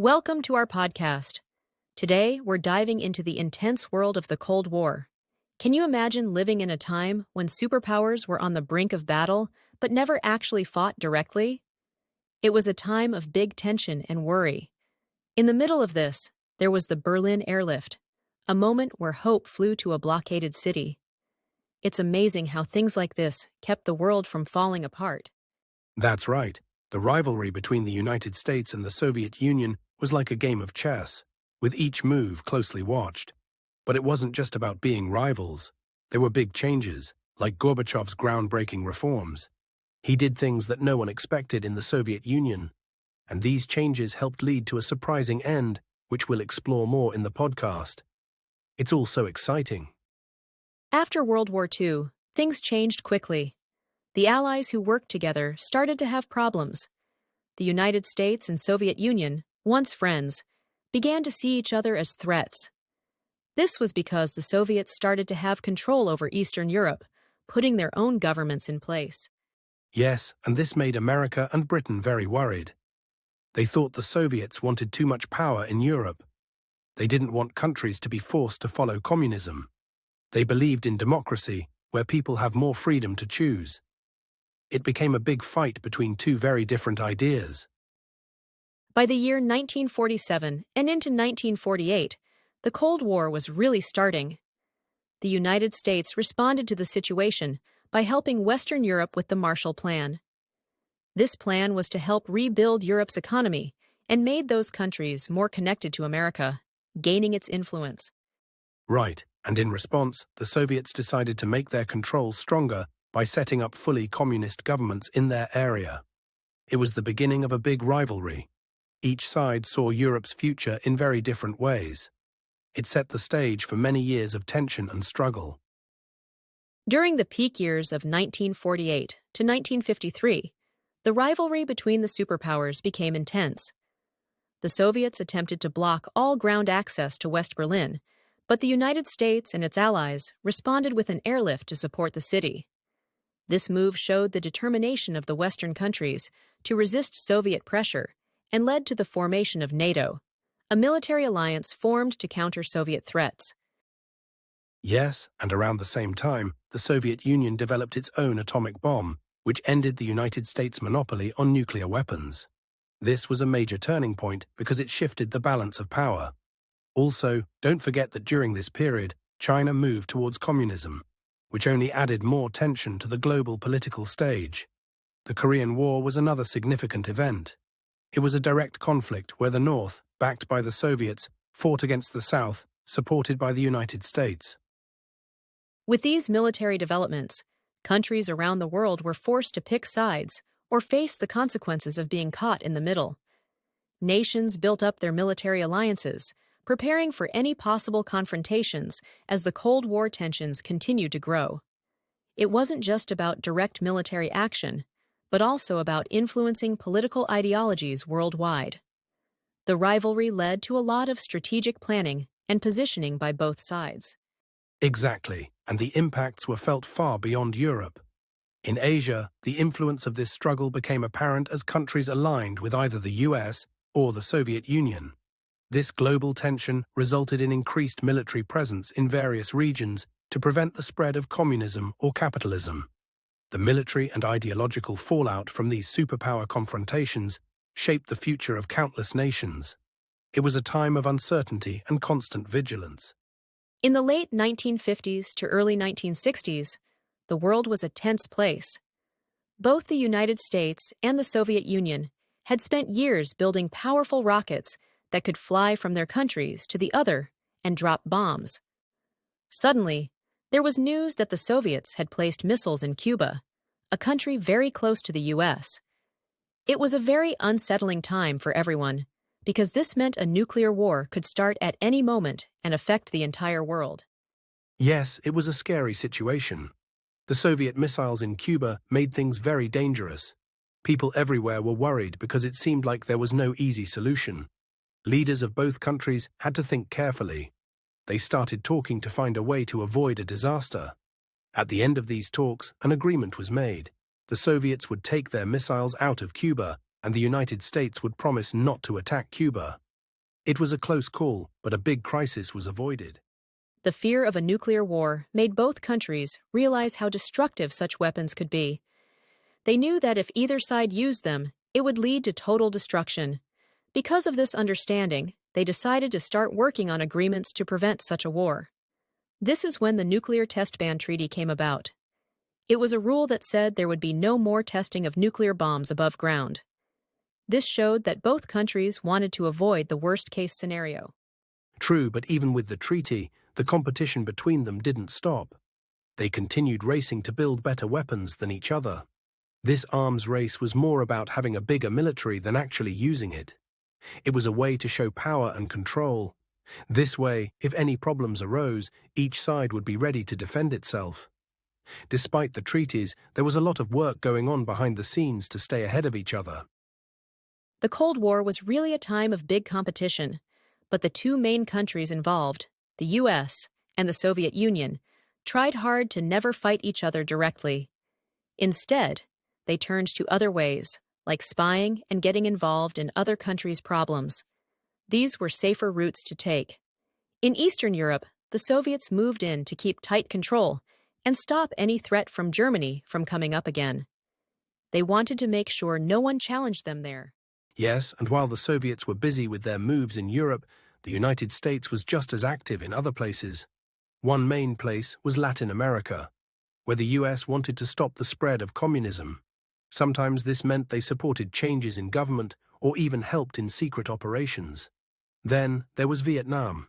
Welcome to our podcast. Today, we're diving into the intense world of the Cold War. Can you imagine living in a time when superpowers were on the brink of battle but never actually fought directly? It was a time of big tension and worry. In the middle of this, there was the Berlin airlift, a moment where hope flew to a blockaded city. It's amazing how things like this kept the world from falling apart. That's right. The rivalry between the United States and the Soviet Union was like a game of chess, with each move closely watched. But it wasn't just about being rivals. There were big changes, like Gorbachev's groundbreaking reforms. He did things that no one expected in the Soviet Union, and these changes helped lead to a surprising end, which we'll explore more in the podcast. It's all so exciting. After World War II, things changed quickly. The Allies who worked together started to have problems. The United States and Soviet Union, once friends, began to see each other as threats. This was because the Soviets started to have control over Eastern Europe, putting their own governments in place. Yes, and this made America and Britain very worried. They thought the Soviets wanted too much power in Europe. They didn't want countries to be forced to follow communism. They believed in democracy, where people have more freedom to choose. It became a big fight between two very different ideas. By the year 1947 and into 1948, the Cold War was really starting. The United States responded to the situation by helping Western Europe with the Marshall Plan. This plan was to help rebuild Europe's economy and made those countries more connected to America, gaining its influence. Right, and in response, the Soviets decided to make their control stronger by setting up fully communist governments in their area. It was the beginning of a big rivalry. Each side saw Europe's future in very different ways. It set the stage for many years of tension and struggle. During the peak years of 1948 to 1953, the rivalry between the superpowers became intense. The Soviets attempted to block all ground access to West Berlin, but the United States and its allies responded with an airlift to support the city. This move showed the determination of the Western countries to resist Soviet pressure and led to the formation of NATO, a military alliance formed to counter Soviet threats. Yes, and around the same time, the Soviet Union developed its own atomic bomb, which ended the United States' monopoly on nuclear weapons. This was a major turning point because it shifted the balance of power. Also, don't forget that during this period, China moved towards communism, which only added more tension to the global political stage. The Korean War was another significant event. It was a direct conflict where the North, backed by the Soviets, fought against the South, supported by the United States. With these military developments, countries around the world were forced to pick sides or face the consequences of being caught in the middle. Nations built up their military alliances, preparing for any possible confrontations as the Cold War tensions continued to grow. It wasn't just about direct military action, but also about influencing political ideologies worldwide. The rivalry led to a lot of strategic planning and positioning by both sides. Exactly, and the impacts were felt far beyond Europe. In Asia, the influence of this struggle became apparent as countries aligned with either the US or the Soviet Union. This global tension resulted in increased military presence in various regions to prevent the spread of communism or capitalism. The military and ideological fallout from these superpower confrontations shaped the future of countless nations. It was a time of uncertainty and constant vigilance. In the late 1950s to early 1960s, the world was a tense place. Both the United States and the Soviet Union had spent years building powerful rockets that could fly from their countries to the other and drop bombs. Suddenly, there was news that the Soviets had placed missiles in Cuba, a country very close to the U.S. It was a very unsettling time for everyone, because this meant a nuclear war could start at any moment and affect the entire world. Yes, it was a scary situation. The Soviet missiles in Cuba made things very dangerous. People everywhere were worried because it seemed like there was no easy solution. Leaders of both countries had to think carefully. They started talking to find a way to avoid a disaster. At the end of these talks, an agreement was made. The Soviets would take their missiles out of Cuba, and the United States would promise not to attack Cuba. It was a close call, but a big crisis was avoided. The fear of a nuclear war made both countries realize how destructive such weapons could be. They knew that if either side used them, it would lead to total destruction. Because of this understanding, they decided to start working on agreements to prevent such a war. This is when the Nuclear Test Ban Treaty came about. It was a rule that said there would be no more testing of nuclear bombs above ground. This showed that both countries wanted to avoid the worst-case scenario. True, but even with the treaty, the competition between them didn't stop. They continued racing to build better weapons than each other. This arms race was more about having a bigger military than actually using it. It was a way to show power and control. This way, if any problems arose, each side would be ready to defend itself. Despite the treaties, there was a lot of work going on behind the scenes to stay ahead of each other. The Cold War was really a time of big competition, but the two main countries involved, the US and the Soviet Union, tried hard to never fight each other directly. Instead, they turned to other ways, like spying and getting involved in other countries' problems. These were safer routes to take. In Eastern Europe, the Soviets moved in to keep tight control and stop any threat from Germany from coming up again. They wanted to make sure no one challenged them there. Yes, and while the Soviets were busy with their moves in Europe, the United States was just as active in other places. One main place was Latin America, where the US wanted to stop the spread of communism. Sometimes this meant they supported changes in government or even helped in secret operations. Then there was Vietnam.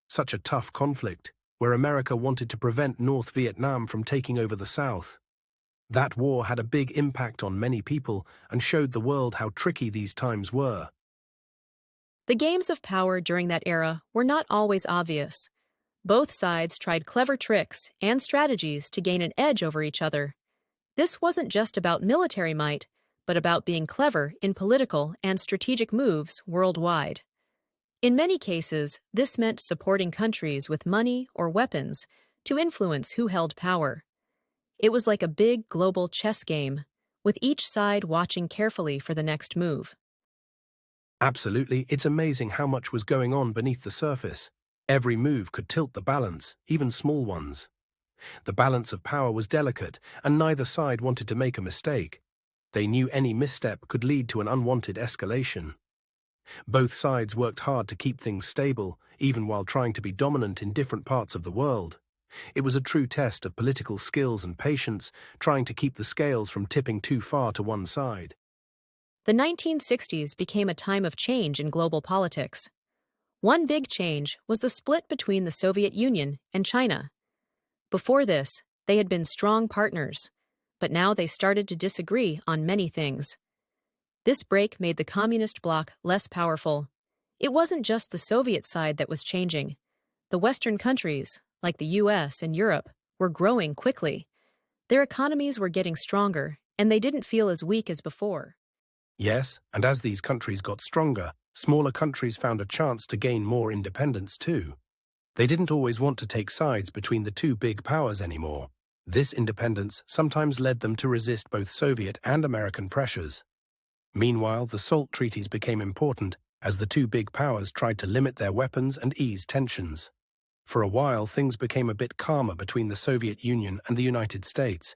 Such a tough conflict, where America wanted to prevent North Vietnam from taking over the South. That war had a big impact on many people and showed the world how tricky these times were. The games of power during that era were not always obvious. Both sides tried clever tricks and strategies to gain an edge over each other. This wasn't just about military might, but about being clever in political and strategic moves worldwide. In many cases, this meant supporting countries with money or weapons to influence who held power. It was like a big global chess game, with each side watching carefully for the next move. Absolutely, it's amazing how much was going on beneath the surface. Every move could tilt the balance, even small ones. The balance of power was delicate, and neither side wanted to make a mistake. They knew any misstep could lead to an unwanted escalation. Both sides worked hard to keep things stable, even while trying to be dominant in different parts of the world. It was a true test of political skills and patience, trying to keep the scales from tipping too far to one side. The 1960s became a time of change in global politics. One big change was the split between the Soviet Union and China. Before this, they had been strong partners, but now they started to disagree on many things. This break made the communist bloc less powerful. It wasn't just the Soviet side that was changing. The Western countries, like the US and Europe, were growing quickly. Their economies were getting stronger, and they didn't feel as weak as before. Yes, and as these countries got stronger, smaller countries found a chance to gain more independence too. They didn't always want to take sides between the two big powers anymore. This independence sometimes led them to resist both Soviet and American pressures. Meanwhile, the SALT treaties became important as the two big powers tried to limit their weapons and ease tensions. For a while, things became a bit calmer between the Soviet Union and the United States.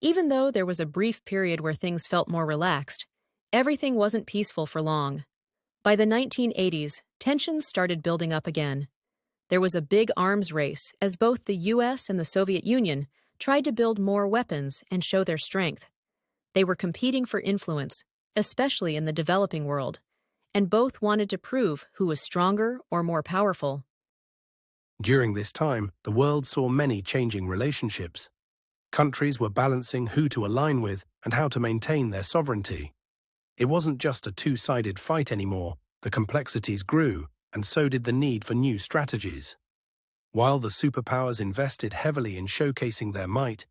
Even though there was a brief period where things felt more relaxed, everything wasn't peaceful for long. By the 1980s, tensions started building up again. There was a big arms race as both the US and the Soviet Union tried to build more weapons and show their strength. They were competing for influence, especially in the developing world, and both wanted to prove who was stronger or more powerful. During this time, the world saw many changing relationships. Countries were balancing who to align with and how to maintain their sovereignty. It wasn't just a two-sided fight anymore. The complexities grew, and so did the need for new strategies. While the superpowers invested heavily in showcasing their might,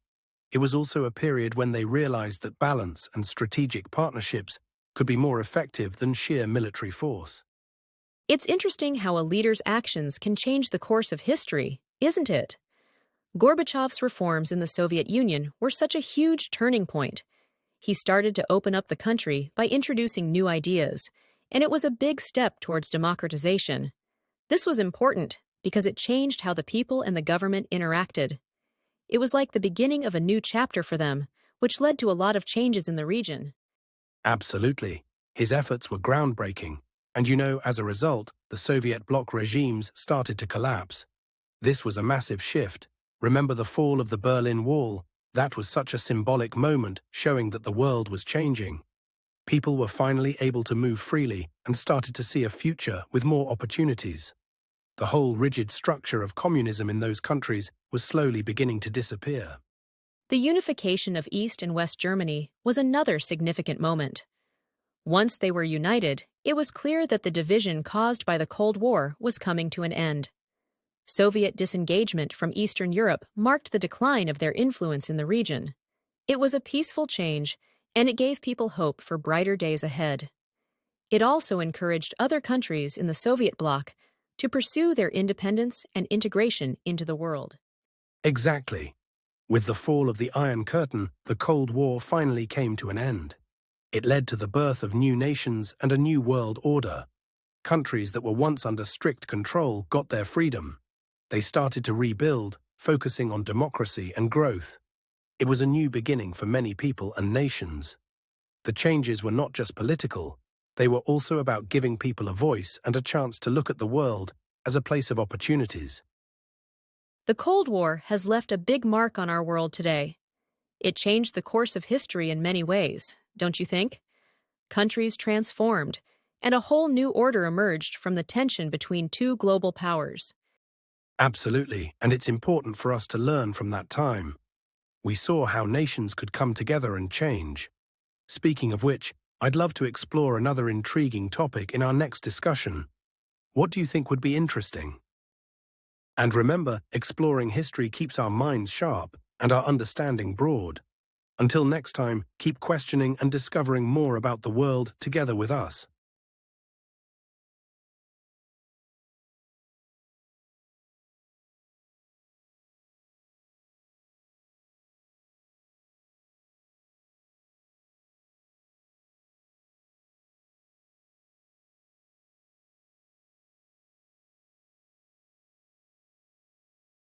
it was also a period when they realized that balance and strategic partnerships could be more effective than sheer military force. It's interesting how a leader's actions can change the course of history, isn't it? Gorbachev's reforms in the Soviet Union were such a huge turning point. He started to open up the country by introducing new ideas, and it was a big step towards democratization. This was important because it changed how the people and the government interacted. It was like the beginning of a new chapter for them, which led to a lot of changes in the region. Absolutely. His efforts were groundbreaking, and as a result, the Soviet bloc regimes started to collapse. This was a massive shift. Remember the fall of the Berlin Wall? That was such a symbolic moment, showing that the world was changing. People were finally able to move freely and started to see a future with more opportunities. The whole rigid structure of communism in those countries was slowly beginning to disappear. The unification of East and West Germany was another significant moment. Once they were united, it was clear that the division caused by the Cold War was coming to an end. Soviet disengagement from Eastern Europe marked the decline of their influence in the region. It was a peaceful change, and it gave people hope for brighter days ahead. It also encouraged other countries in the Soviet bloc to pursue their independence and integration into the world. Exactly. With the fall of the Iron Curtain, the Cold War finally came to an end. It led to the birth of new nations and a new world order. Countries that were once under strict control got their freedom. They started to rebuild, focusing on democracy and growth. It was a new beginning for many people and nations. The changes were not just political, they were also about giving people a voice and a chance to look at the world as a place of opportunities. The Cold War has left a big mark on our world today. It changed the course of history in many ways, don't you think? Countries transformed, and a whole new order emerged from the tension between two global powers. Absolutely, and it's important for us to learn from that time. We saw how nations could come together and change. Speaking of which, I'd love to explore another intriguing topic in our next discussion. What do you think would be interesting? And remember, exploring history keeps our minds sharp and our understanding broad. Until next time, keep questioning and discovering more about the world together with us.